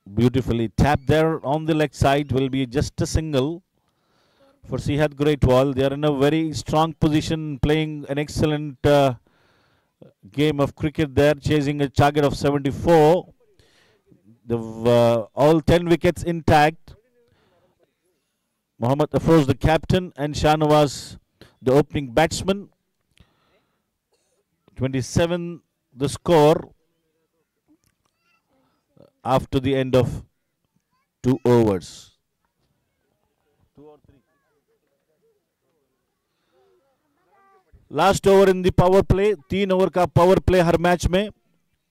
Beautifully tapped there on the leg side, will be just a single for Sehat Great Wall. They are in a very strong position, playing an excellent game of cricket there, chasing a target of 74. All 10 wickets intact. Mohammad Afroz, the captain, and Shahnawaz, the opening batsman. 27 the score after the end of 2 overs. 2 or 3. Last over in the power play, 3 over का power play हर match में,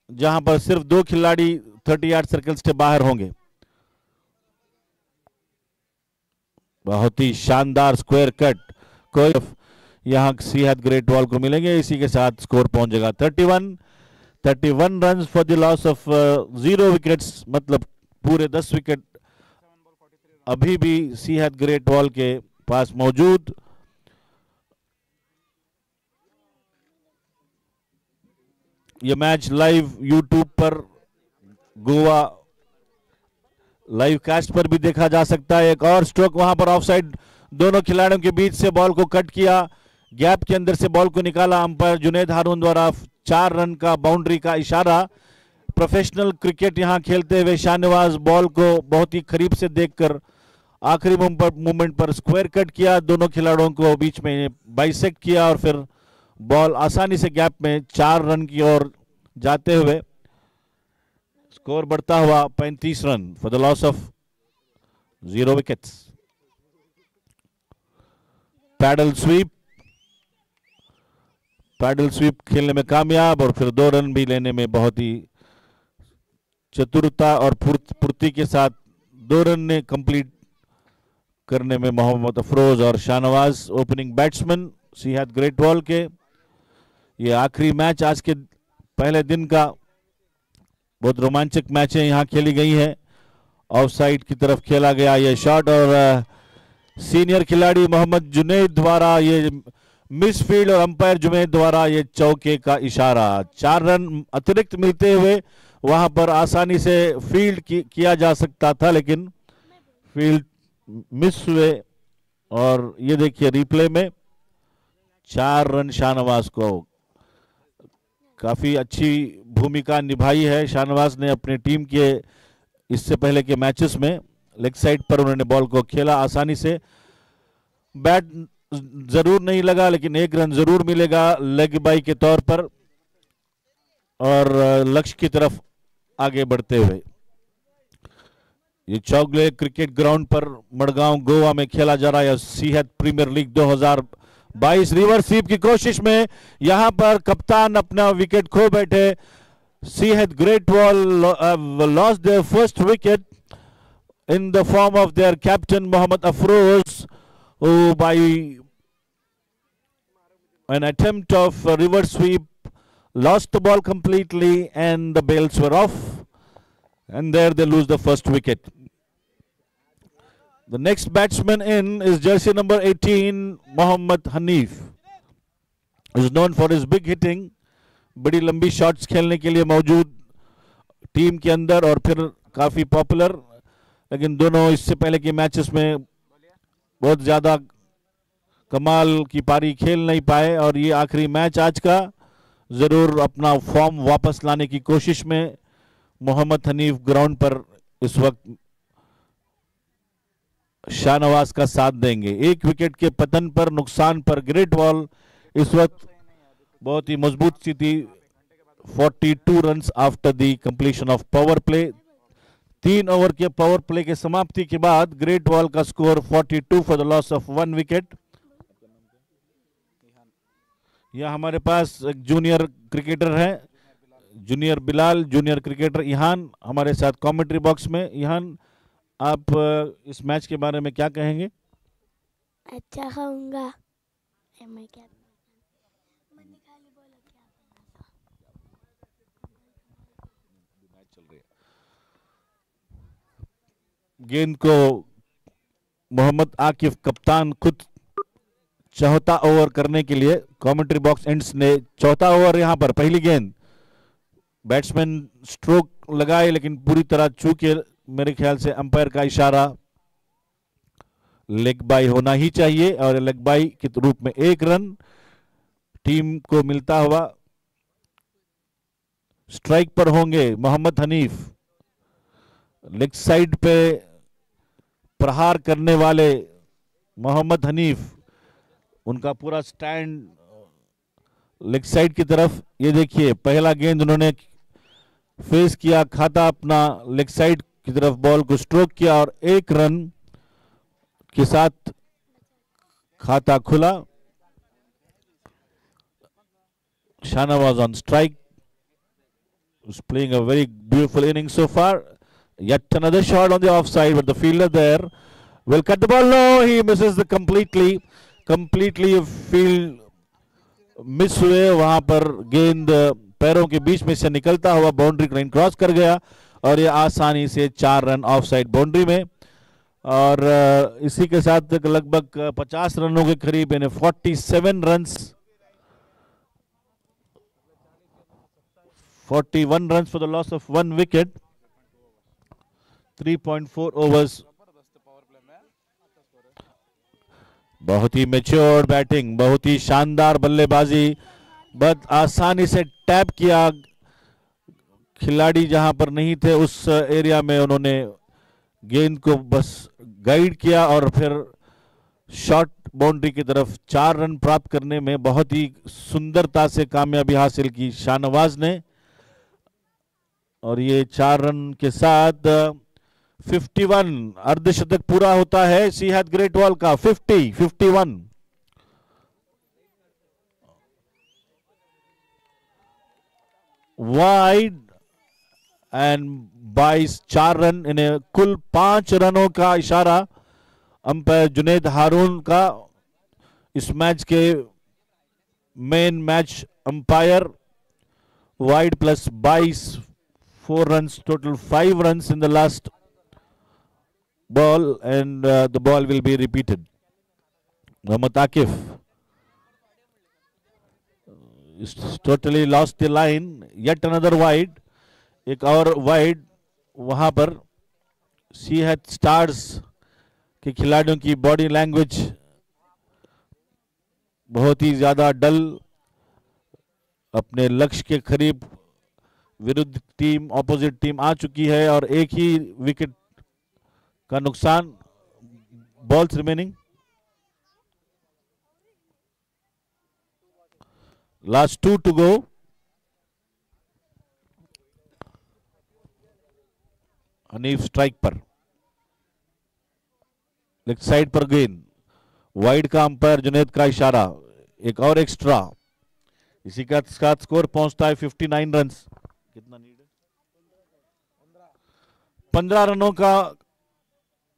जहां पर सिर्फ 2 खिलाड़ी 38 circles से बाहर होंगे। बहुत ही शानदार स्क्वायर कट कोई यहां सीएच ग्रेट वॉल को मिलेंगे। इसी के साथ स्कोर पहुंचेगा 31 run for the loss of 0 wickets, मतलब पूरे 10 विकेट अभी भी सीएच ग्रेट वॉल के पास मौजूद। ये मैच लाइव यूट्यूब पर गोवा लाइव कास्ट पर भी देखा जा सकता है। एक और स्ट्रोक वहां पर ऑफसाइड, दोनों खिलाड़ियों के बीच से बॉल को कट किया, गैप के अंदर से बॉल को निकाला अंपायर जुनैद हारून द्वारा। 4 रन का बाउंड्री का इशारा। प्रोफेशनल क्रिकेट यहां खेलते हुए शाहनवाज बॉल को बहुत ही करीब से देखकर आखिरी मूवमेंट पर स्क्वायर कट किया, दोनों खिलाड़ियों को बीच में बाइसेक्ट किया और फिर बॉल आसानी से गैप में 4 रन की ओर जाते हुए स्कोर बढ़ता हुआ 35 run for the loss of 0 wickets. Paddle sweep खेलने में कामयाब और फिर 2 रन भी लेने में बहुत ही चतुरता और फुर्ती के साथ 2 रन ने कंप्लीट करने में मोहम्मद अफरोज और Shahnawaz opening batsman CH great wall के। ये आखिरी मैच आज के पहले दिन का, बहुत रोमांचक मैचें यहां खेली गई हैं। ऑफ साइड की तरफ खेला गया ये शॉट और सीनियर खिलाड़ी मोहम्मद जुनैद द्वारा ये मिस फील्ड और अंपायर जुनैद द्वारा ये चौके का इशारा। 4 रन अतिरिक्त मिलते हुए वहां पर आसानी से फील्ड किया जा सकता था, लेकिन फील्ड मिस हुए। और ये देखिए रिप्ले में 4 रन शाहनवाज को। काफी अच्छी भूमिका निभाई है शाहनवाज ने अपनी टीम के इससे पहले के मैचेस में। लेग साइड पर उन्होंने बॉल को खेला आसानी से। बैट जरूर नहीं लगा, लेकिन 1 रन जरूर मिलेगा लेग बाई के तौर पर और लक्ष्य की तरफ आगे बढ़ते हुए। ये चौगले क्रिकेट ग्राउंड पर मड़गांव गोवा में खेला जा रहा है CH premier league 2022। Reverse sweep की कोशिश में यहां पर कप्तान अपना विकेट खो बैठे। CH great wall lost their first wicket in the form of their captain Mohammad Afroz, who by an attempt of a reverse sweep lost the ball completely and the bails were off, and there they lose the first wicket. The next batsman in is jersey number 18 Mohammad Hanif, who is known for his big hitting, बड़ी लंबी shots खेलने के लिए मौजूद team के अंदर और फिर काफी पॉपुलर। लेकिन दोनों इससे पहले के मैचेस में बहुत ज्यादा कमाल की पारी खेल नहीं पाए और ये आखिरी मैच आज का जरूर अपना फॉर्म वापस लाने की कोशिश में मोहम्मद हनीफ ग्राउंड पर इस वक्त शाहनवाज का साथ देंगे। एक विकेट के पतन पर, नुकसान पर ग्रेट वॉल इस वक्त बहुत ही मजबूत स्थिति। 42 runs after the completion of power play. 3 over के पावर प्ले के समाप्ति के बाद ग्रेट वॉल का score 42 for the loss of 1 wicket. यह हमारे पास एक जूनियर क्रिकेटर है, जूनियर बिलाल, जूनियर क्रिकेटर इहान हमारे साथ कमेंट्री बॉक्स में। इहान, आप इस मैच के बारे में क्या कहेंगे? अच्छा कहूँगा। मैं क्या गेंद को मोहम्मद आकिफ कप्तान खुद चौथा ओवर करने के लिए कमेंट्री बॉक्स एंड्स ने चौथा ओवर यहां पर पहली गेंद बैट्समैन स्ट्रोक लगाए लेकिन पूरी तरह चूके। मेरे ख्याल से अंपायर का इशारा लेग बाई होना ही चाहिए और लेग बाई के रूप में 1 रन टीम को मिलता हुआ। स्ट्राइक पर होंगे मोहम्मद हनीफ। लेग साइड पे प्रहार करने वाले मोहम्मद हनीफ, उनका पूरा स्टैंड लेग साइड की तरफ। ये देखिए पहला गेंद उन्होंने फेस किया, खाता अपना लेग साइड की तरफ, बॉल को स्ट्रोक किया और 1 रन के साथ खाता खुला। Shahnawaz on strike, is playing a very beautiful inning so far. Yet another shot on the offside, but the fielder there will cut the ball. No, he misses the completely field miss हुए। वहां पर गेंद पैरों के बीच में से निकलता हुआ बाउंड्री लाइन क्रॉस कर गया और ये आसानी से 4 रन ऑफ साइड बाउंड्री में। और इसी के साथ लगभग 50 रनों के करीब, यानी 47 runs, 41 runs for the loss of 1 wicket, 3.4 overs. बहुत ही मैच्योर बैटिंग, बहुत ही शानदार बल्लेबाजी, बस आसानी से टैप किया। खिलाड़ी जहां पर नहीं थे उस एरिया में उन्होंने गेंद को बस गाइड किया और फिर शॉर्ट बाउंड्री की तरफ 4 रन प्राप्त करने में बहुत ही सुंदरता से कामयाबी हासिल की शाहनवाज ने। और ये 4 रन के साथ 51 अर्धशतक पूरा होता है सीहत ग्रेट वॉल का। 51 वाइड एंड 22 4 रन, इन्हें कुल 5 रनों का इशारा अंपायर जुनेद हारून का, इस मैच के main match umpire. Wide plus 22, 4 runs, total 5 runs in the last ball, and the ball will be repeated. Mohammad Akif totally lost the line. Yet another wide, एक और वाइड। वहां पर सीएच स्टार्स के खिलाड़ियों की body language बहुत ही ज्यादा डल, अपने लक्ष्य के करीब विरुद्ध टीम, ऑपोजिट टीम आ चुकी है और एक ही विकेट का नुकसान। Balls remaining, last 2 to go. Hanif strike पर, लेग साइड पर गेंद, वाइड का अंपायर जुनेद का इशारा, एक और एक्स्ट्रा। इसी का साथ स्कोर पहुंचता है 59 रन्स। कितना नीड है? 15 रनों का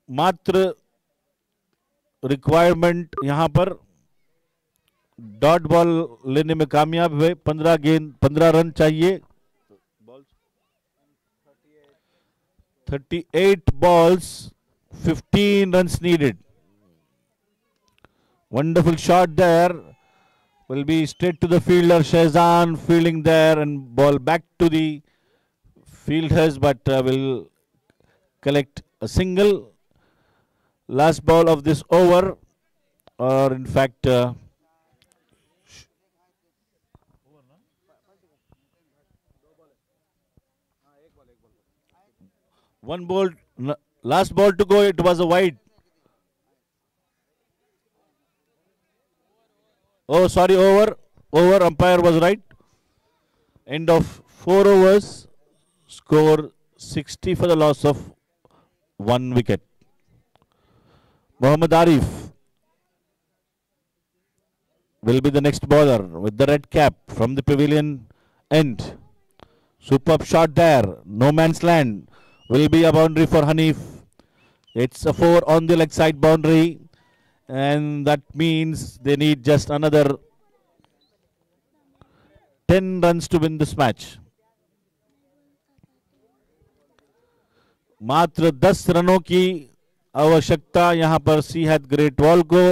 मात्र रिक्वायरमेंट यहां पर। डॉट बॉल लेने में कामयाब हुए। 15 गेंद 15 रन चाहिए। 38 balls, 15 runs needed. Wonderful shot there. Will be straight to the fielder Shahzan, fielding there, and ball back to the fielders, but will collect a single. Last ball of this over, or in fact one ball, last ball to go. It was a wide Oh, sorry, over. Umpire was right. End of 4 overs. Score 60 for the loss of 1 wicket. Mohammad Arif will be the next bowler with the red cap from the pavilion end. Superb shot there. No man's land. Will be a boundary for Hanif. It's a 4 on the leg side boundary. And that means they need just another 10 runs to win this match. मात्र 10 रनों की आवश्यकता यहां पर सीहत great wall को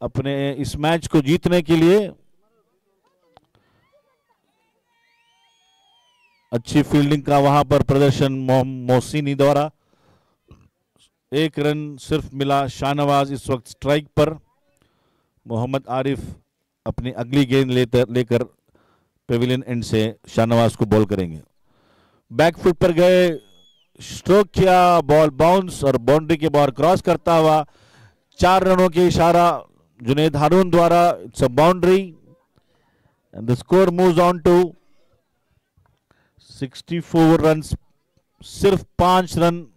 अपने इस match को जीतने के लिए। अच्छी फील्डिंग का वहां पर प्रदर्शन मोहसिनी द्वारा। 1 रन सिर्फ मिला। शाहनवाज इस वक्त स्ट्राइक पर। मोहम्मद आरिफ अपनी अगली गेंद लेकर पेविलियन एंड से शाहनवाज को बॉल करेंगे। बैकफुट पर गए, स्ट्रोक किया, बॉल बाउंस और बाउंड्री के बाहर क्रॉस करता हुआ 4 रनों के इशारा जुनेद हारून द्वारा। It's a boundary and the score moves on to 64 run. सिर्फ 5 रन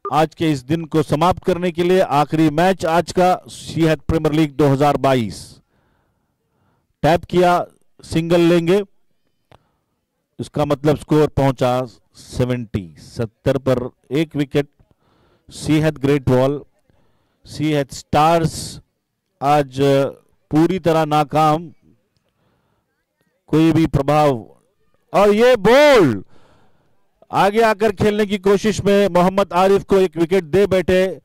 आज के इस दिन को समाप्त करने के लिए। आखिरी मैच आज का सीहत प्रीमियर लीग 2022। टैप किया, सिंगल लेंगे, इसका मतलब स्कोर पहुंचा 70 पर 1 विकेट। सीहत ग्रेट वॉल, सीहत स्टार्स आज पूरी तरह नाकाम, कोई भी प्रभाव। और ये बॉल आगे आकर खेलने की कोशिश में मोहम्मद आरिफ को 1 विकेट दे बैठे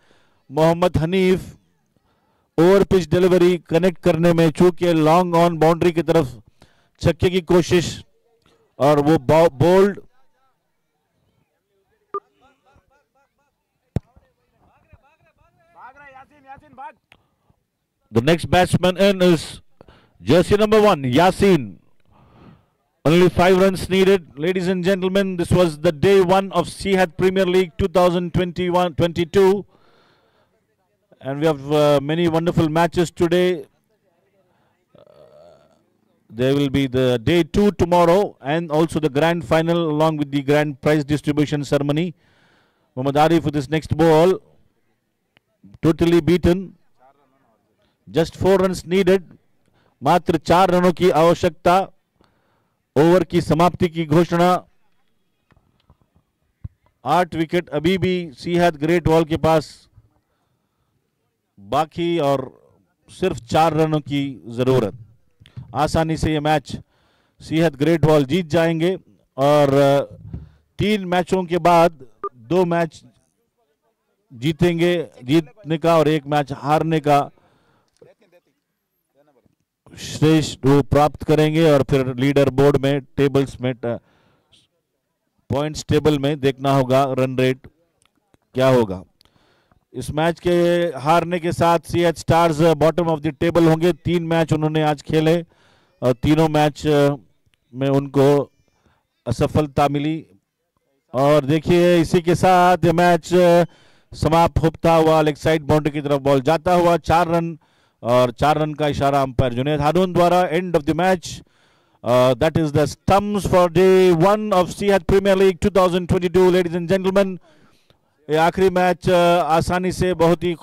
Mohammad Hanif. Over pitch delivery connect करने में चूंकि लॉन्ग ऑन बाउंड्री की तरफ छक्के की कोशिश और वो bold. The next batsman in is jersey number 1, Yasin. Only 5 runs needed. Ladies and gentlemen, this was the day 1 of Seahat Premier League 2021-22. And we have many wonderful matches today. There will be the day 2 tomorrow and also the grand final along with the grand prize distribution ceremony. Mohammad Arif with his next ball. Totally beaten. Just 4 runs needed. मात्र 4 रनों की आवश्यकता। Over की समाप्ति की घोषणा। 8 wicket अभी भी सीहत ग्रेट वॉल के पास बाकी और सिर्फ 4 रनों की जरूरत। आसानी से ये मैच सीहत ग्रेट वॉल जीत जाएंगे और 3 मैचों के बाद 2 मैच जीतने का और 1 मैच हारने का श्रेष्ठ वो प्राप्त करेंगे। और फिर लीडर बोर्ड में टेबल्स में पॉइंट्स टेबल में देखना होगा रन रेट क्या होगा। इस मैच के हारने के साथ CH stars bottom of the table होंगे। 3 मैच उन्होंने आज खेले और तीनों मैच में उनको असफलता मिली। और देखिए इसी के साथ ये मैच समाप्त होता हुआ लेग साइड बाउंड्री की तरफ बॉल जाता हुआ 4 रन और 4 रन का इशारा अंपायर जुनेद हारून द्वारा। End of the match. That is the stumps for day 1 of Sehat premier league 2022। Ladies and gentleman, ये आखिरी मैच आसानी से बहुत ही